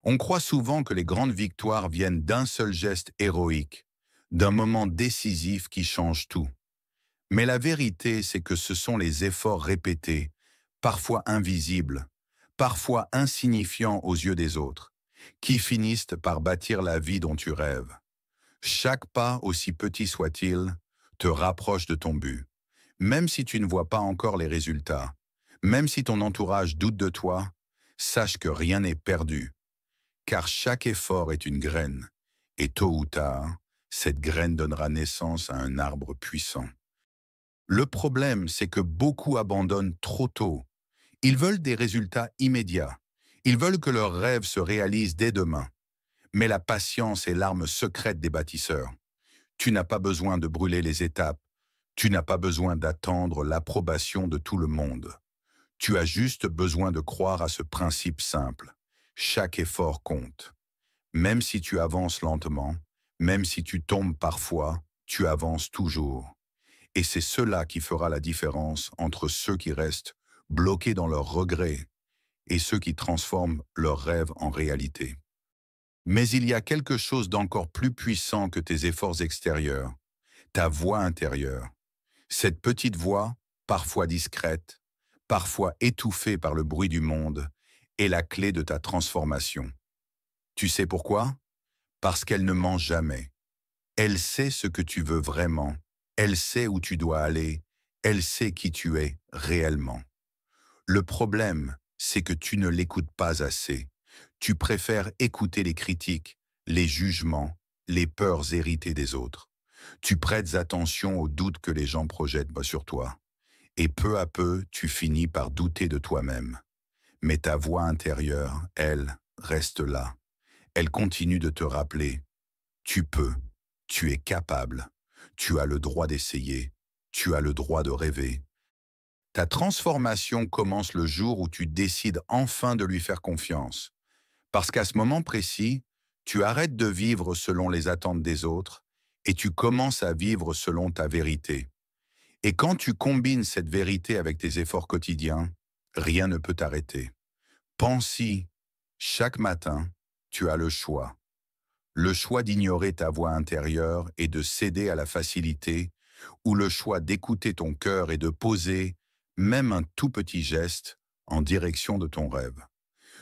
On croit souvent que les grandes victoires viennent d'un seul geste héroïque, d'un moment décisif qui change tout. Mais la vérité, c'est que ce sont les efforts répétés, parfois invisibles, parfois insignifiants aux yeux des autres, qui finissent par bâtir la vie dont tu rêves. Chaque pas, aussi petit soit-il, te rapproche de ton but. Même si tu ne vois pas encore les résultats, même si ton entourage doute de toi, sache que rien n'est perdu, car chaque effort est une graine, et tôt ou tard, cette graine donnera naissance à un arbre puissant. Le problème, c'est que beaucoup abandonnent trop tôt. Ils veulent des résultats immédiats. Ils veulent que leurs rêves se réalisent dès demain. Mais la patience est l'arme secrète des bâtisseurs. Tu n'as pas besoin de brûler les étapes. Tu n'as pas besoin d'attendre l'approbation de tout le monde. Tu as juste besoin de croire à ce principe simple. Chaque effort compte. Même si tu avances lentement, même si tu tombes parfois, tu avances toujours. Et c'est cela qui fera la différence entre ceux qui restent bloqués dans leurs regrets et ceux qui transforment leurs rêves en réalité. Mais il y a quelque chose d'encore plus puissant que tes efforts extérieurs, ta voix intérieure. Cette petite voix, parfois discrète, parfois étouffée par le bruit du monde, est la clé de ta transformation. Tu sais pourquoi? Parce qu'elle ne ment jamais. Elle sait ce que tu veux vraiment. Elle sait où tu dois aller. Elle sait qui tu es réellement. Le problème, c'est que tu ne l'écoutes pas assez. Tu préfères écouter les critiques, les jugements, les peurs héritées des autres. Tu prêtes attention aux doutes que les gens projettent sur toi. Et peu à peu, tu finis par douter de toi-même. Mais ta voix intérieure, elle, reste là. Elle continue de te rappeler: tu peux, tu es capable, tu as le droit d'essayer, tu as le droit de rêver. Ta transformation commence le jour où tu décides enfin de lui faire confiance. Parce qu'à ce moment précis, tu arrêtes de vivre selon les attentes des autres et tu commences à vivre selon ta vérité. Et quand tu combines cette vérité avec tes efforts quotidiens, rien ne peut t'arrêter. Pense-y, chaque matin, tu as le choix. Le choix d'ignorer ta voix intérieure et de céder à la facilité, ou le choix d'écouter ton cœur et de poser même un tout petit geste en direction de ton rêve.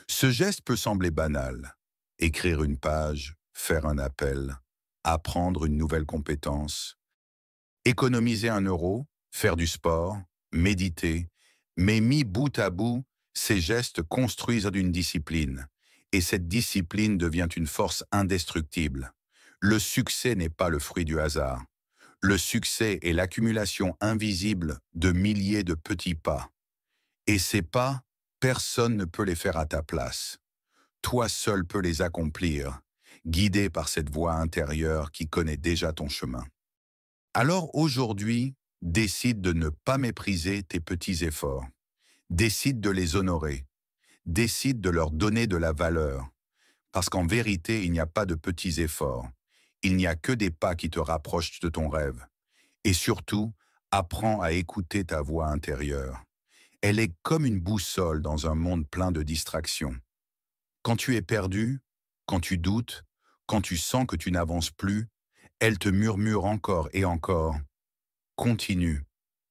Ce geste peut sembler banal. Écrire une page, faire un appel, apprendre une nouvelle compétence, économiser 1 euro, faire du sport, méditer, mais mis bout à bout, ces gestes construisent une discipline. Et cette discipline devient une force indestructible. Le succès n'est pas le fruit du hasard. Le succès est l'accumulation invisible de milliers de petits pas. Et ces pas, personne ne peut les faire à ta place. Toi seul peux les accomplir, guidé par cette voix intérieure qui connaît déjà ton chemin. Alors aujourd'hui, décide de ne pas mépriser tes petits efforts. Décide de les honorer. Décide de leur donner de la valeur. Parce qu'en vérité, il n'y a pas de petits efforts. Il n'y a que des pas qui te rapprochent de ton rêve. Et surtout, apprends à écouter ta voix intérieure. Elle est comme une boussole dans un monde plein de distractions. Quand tu es perdu, quand tu doutes, quand tu sens que tu n'avances plus, elle te murmure encore et encore: continue,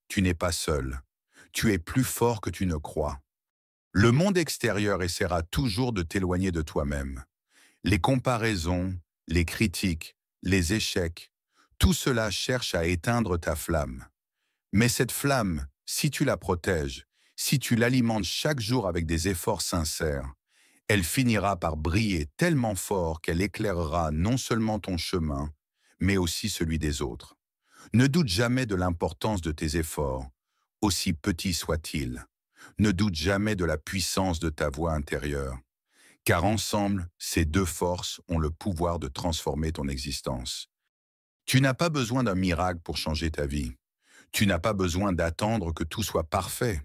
tu n'es pas seul. Tu es plus fort que tu ne crois. Le monde extérieur essaiera toujours de t'éloigner de toi-même. Les comparaisons, les critiques, les échecs, tout cela cherche à éteindre ta flamme. Mais cette flamme, si tu la protèges, si tu l'alimentes chaque jour avec des efforts sincères, elle finira par briller tellement fort qu'elle éclairera non seulement ton chemin, mais aussi celui des autres. Ne doute jamais de l'importance de tes efforts, aussi petits soient-ils. Ne doute jamais de la puissance de ta voix intérieure, car ensemble, ces deux forces ont le pouvoir de transformer ton existence. Tu n'as pas besoin d'un miracle pour changer ta vie. Tu n'as pas besoin d'attendre que tout soit parfait.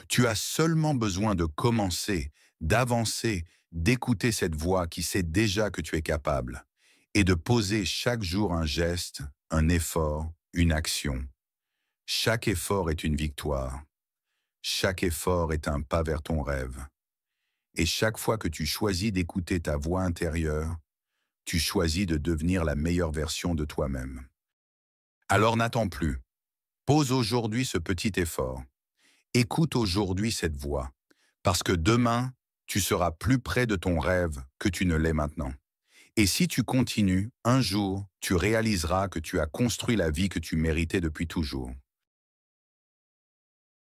Tu as seulement besoin de commencer, d'avancer, d'écouter cette voix qui sait déjà que tu es capable, et de poser chaque jour un geste, un effort, une action. Chaque effort est une victoire. Chaque effort est un pas vers ton rêve. Et chaque fois que tu choisis d'écouter ta voix intérieure, tu choisis de devenir la meilleure version de toi-même. Alors n'attends plus. Pose aujourd'hui ce petit effort. Écoute aujourd'hui cette voix, parce que demain, tu seras plus près de ton rêve que tu ne l'es maintenant. Et si tu continues, un jour, tu réaliseras que tu as construit la vie que tu méritais depuis toujours.